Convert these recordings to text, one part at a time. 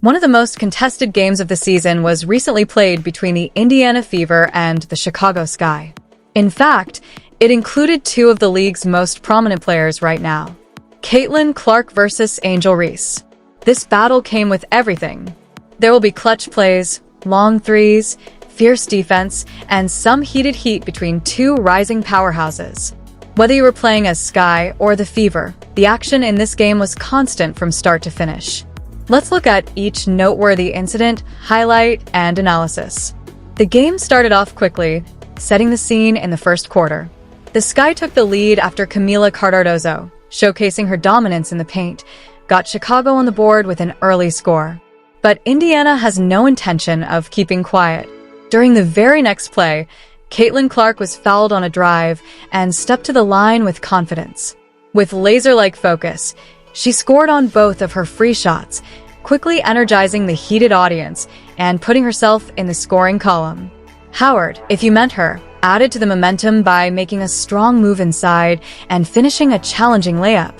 One of the most contested games of the season was recently played between the Indiana Fever and the Chicago Sky. In fact, it included two of the league's most prominent players right now. Clark versus Angel Reese. This battle came with everything. There will be clutch plays, long threes, fierce defense, and some heated heat between two rising powerhouses. Whether you were playing as Sky or the Fever, the action in this game was constant from start to finish. Let's look at each noteworthy incident, highlight, and analysis. The game started off quickly, setting the scene in the first quarter. The Sky took the lead after Camila Cardoso, showcasing her dominance in the paint, got Chicago on the board with an early score. But Indiana has no intention of keeping quiet. During the very next play, Clark was fouled on a drive and stepped to the line with confidence. With laser-like focus, she scored on both of her free shots, quickly energizing the heated audience and putting herself in the scoring column. Howard, if you meant her, added to the momentum by making a strong move inside and finishing a challenging layup,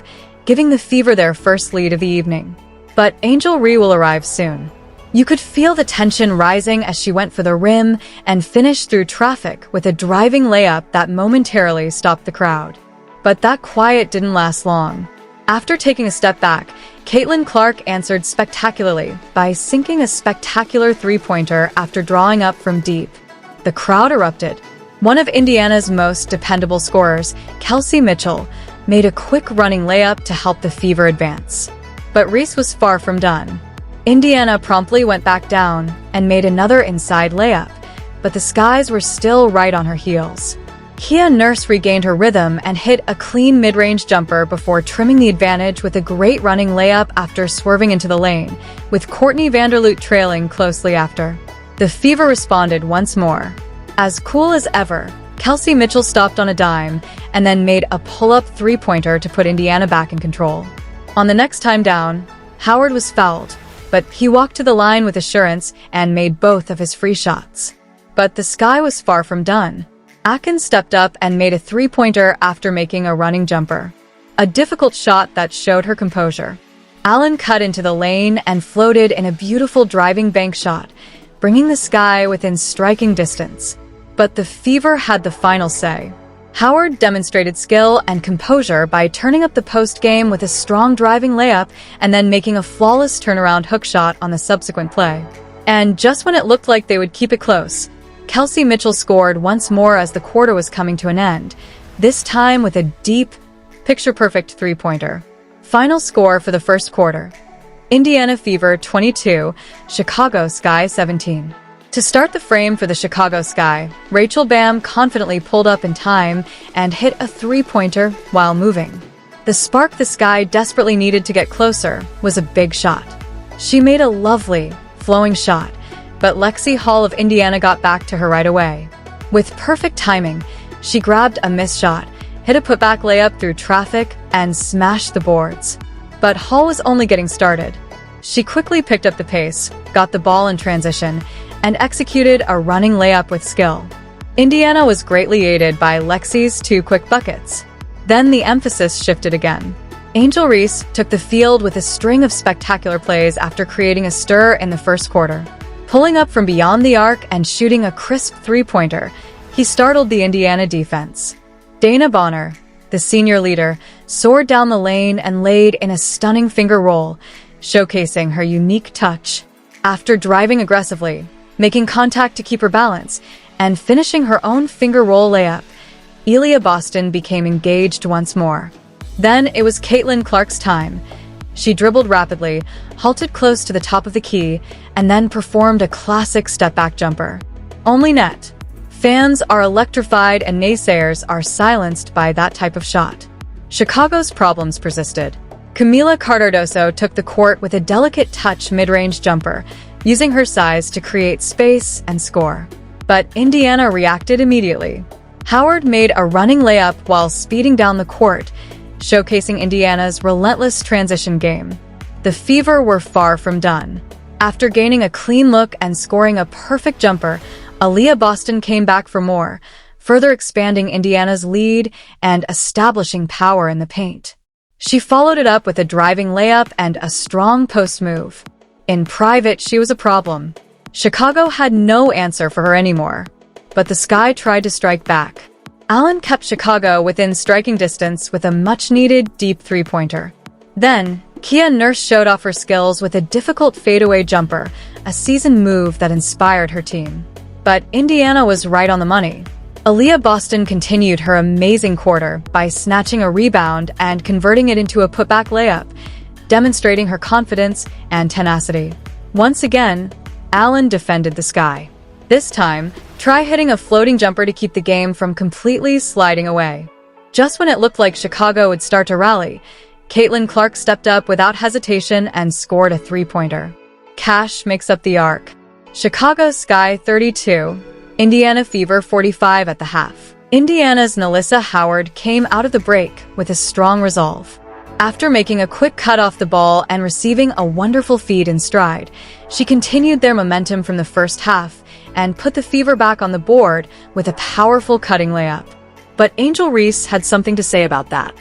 giving the Fever their first lead of the evening. But Angel Reese will arrive soon. You could feel the tension rising as she went for the rim and finished through traffic with a driving layup that momentarily stopped the crowd. But that quiet didn't last long. After taking a step back, Clark answered spectacularly by sinking a spectacular three-pointer after drawing up from deep. The crowd erupted. One of Indiana's most dependable scorers, Kelsey Mitchell, made a quick running layup to help the Fever advance. But Reese was far from done. Indiana promptly went back down and made another inside layup, but the Skies were still right on her heels. Kia Nurse regained her rhythm and hit a clean mid-range jumper before trimming the advantage with a great running layup after swerving into the lane, with Courtney Vanderloot trailing closely after. The Fever responded once more. As cool as ever, Kelsey Mitchell stopped on a dime and then made a pull-up three-pointer to put Indiana back in control. On the next time down, Howard was fouled, but he walked to the line with assurance and made both of his free shots. But the Sky was far from done. Atkins stepped up and made a three-pointer after making a running jumper. A difficult shot that showed her composure. Allen cut into the lane and floated in a beautiful driving bank shot, bringing the Sky within striking distance. But the Fever had the final say. Howard demonstrated skill and composure by turning up the post game with a strong driving layup and then making a flawless turnaround hook shot on the subsequent play. And just when it looked like they would keep it close, Kelsey Mitchell scored once more as the quarter was coming to an end, this time with a deep, picture-perfect three-pointer. Final score for the first quarter: Indiana Fever 22, Chicago Sky 17. To start the frame for the Chicago Sky, Rachel Bam confidently pulled up in time and hit a three-pointer while moving. The spark the Sky desperately needed to get closer was a big shot. She made a lovely, flowing shot, but Lexi Hall of Indiana got back to her right away. With perfect timing, she grabbed a missed shot, hit a putback layup through traffic, and smashed the boards. But Hall was only getting started. She quickly picked up the pace, got the ball in transition, and executed a running layup with skill. Indiana was greatly aided by Lexi's two quick buckets. Then the emphasis shifted again. Angel Reese took the field with a string of spectacular plays after creating a stir in the first quarter. Pulling up from beyond the arc and shooting a crisp three-pointer, he startled the Indiana defense. Dana Bonner, the senior leader, soared down the lane and laid in a stunning finger roll, showcasing her unique touch. After driving aggressively, making contact to keep her balance, and finishing her own finger roll layup, Elia Boston became engaged once more. Then it was Clark's time. She dribbled rapidly, halted close to the top of the key, and then performed a classic step-back jumper. Only net. Fans are electrified and naysayers are silenced by that type of shot. Chicago's problems persisted. Camila Cardoso took the court with a delicate touch mid-range jumper, using her size to create space and score. But Indiana reacted immediately. Howard made a running layup while speeding down the court, showcasing Indiana's relentless transition game. The Fever were far from done. After gaining a clean look and scoring a perfect jumper, Aaliyah Boston came back for more, further expanding Indiana's lead and establishing power in the paint. She followed it up with a driving layup and a strong post move. In private, she was a problem. Chicago had no answer for her anymore. But the Sky tried to strike back. Allen kept Chicago within striking distance with a much-needed deep three-pointer. Then, Kia Nurse showed off her skills with a difficult fadeaway jumper, a seasoned move that inspired her team. But Indiana was right on the money. Aaliyah Boston continued her amazing quarter by snatching a rebound and converting it into a putback layup, demonstrating her confidence and tenacity. Once again, Allen defended the Sky. This time, try hitting a floating jumper to keep the game from completely sliding away. Just when it looked like Chicago would start to rally, Caitlin Clark stepped up without hesitation and scored a three-pointer. Cash makes up the arc. Chicago Sky 32, Indiana Fever 45 at the half. Indiana's Nelissa Howard came out of the break with a strong resolve. After making a quick cut off the ball and receiving a wonderful feed in stride, she continued their momentum from the first half and put the Fever back on the board with a powerful cutting layup. But Angel Reese had something to say about that.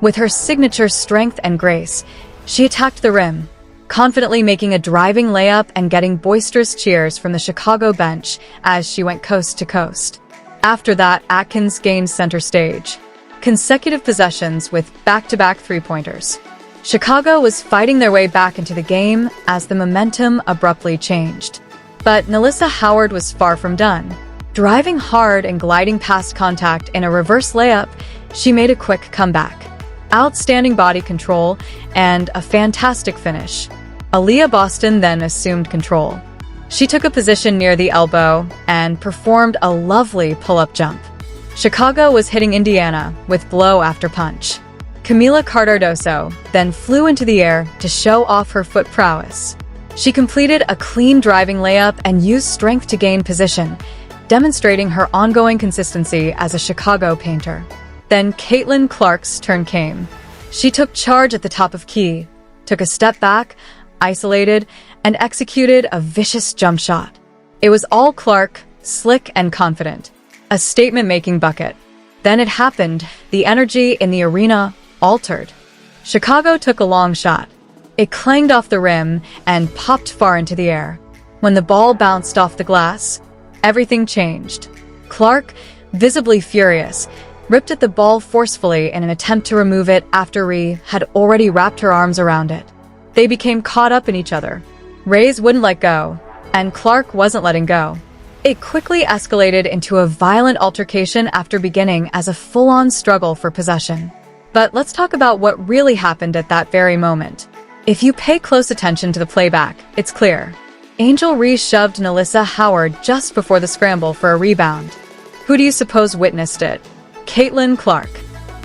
With her signature strength and grace, she attacked the rim, confidently making a driving layup and getting boisterous cheers from the Chicago bench as she went coast to coast. After that, Atkins gained center stage. Consecutive possessions with back-to-back three-pointers. Chicago was fighting their way back into the game as the momentum abruptly changed. But Nelissa Howard was far from done. Driving hard and gliding past contact in a reverse layup, she made a quick comeback. Outstanding body control and a fantastic finish. Aaliyah Boston then assumed control. She took a position near the elbow and performed a lovely pull-up jump. Chicago was hitting Indiana with blow after punch. Camila Cardoso then flew into the air to show off her foot prowess. She completed a clean driving layup and used strength to gain position, demonstrating her ongoing consistency as a Chicago painter. Then Caitlin Clark's turn came. She took charge at the top of key, took a step back, isolated, and executed a vicious jump shot. It was all Clark, slick and confident. A statement-making bucket. Then it happened. The energy in the arena altered. Chicago took a long shot. It clanged off the rim and popped far into the air. When the ball bounced off the glass, everything changed. Clark, visibly furious, ripped at the ball forcefully in an attempt to remove it after Ree had already wrapped her arms around it. They became caught up in each other. Rays wouldn't let go, and Clark wasn't letting go. It quickly escalated into a violent altercation after beginning as a full-on struggle for possession. But let's talk about what really happened at that very moment. If you pay close attention to the playback, it's clear. Angel Reese shoved Nelissa Howard just before the scramble for a rebound. Who do you suppose witnessed it? Caitlin Clark.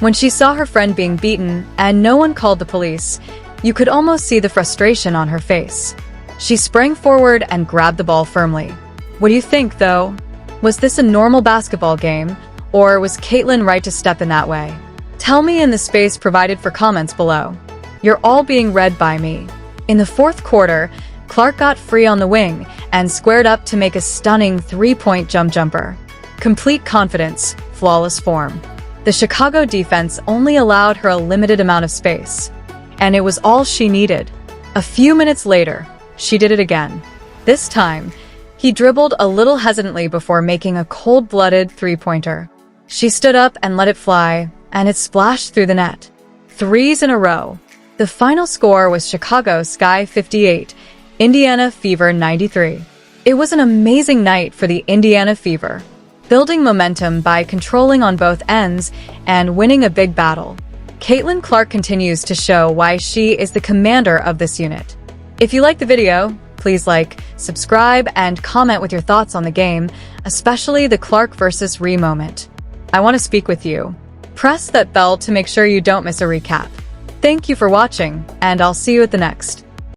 When she saw her friend being beaten and no one called the police, you could almost see the frustration on her face. She sprang forward and grabbed the ball firmly. What do you think, though? Was this a normal basketball game, or was Caitlin right to step in that way? Tell me in the space provided for comments below. You're all being read by me. In the fourth quarter, Clark got free on the wing and squared up to make a stunning three-point jumper. Complete confidence, flawless form. The Chicago defense only allowed her a limited amount of space. And it was all she needed. A few minutes later, she did it again. This time, he dribbled a little hesitantly before making a cold-blooded three-pointer. She stood up and let it fly, and it splashed through the net. 3s in a row. The final score was Chicago Sky 58, Indiana Fever 93. It was an amazing night for the Indiana Fever, building momentum by controlling on both ends and winning a big battle. Caitlin Clark continues to show why she is the commander of this unit. If you liked the video, please like, subscribe, and comment with your thoughts on the game, especially the Clark versus Ree moment. I want to speak with you. Press that bell to make sure you don't miss a recap. Thank you for watching, and I'll see you at the next.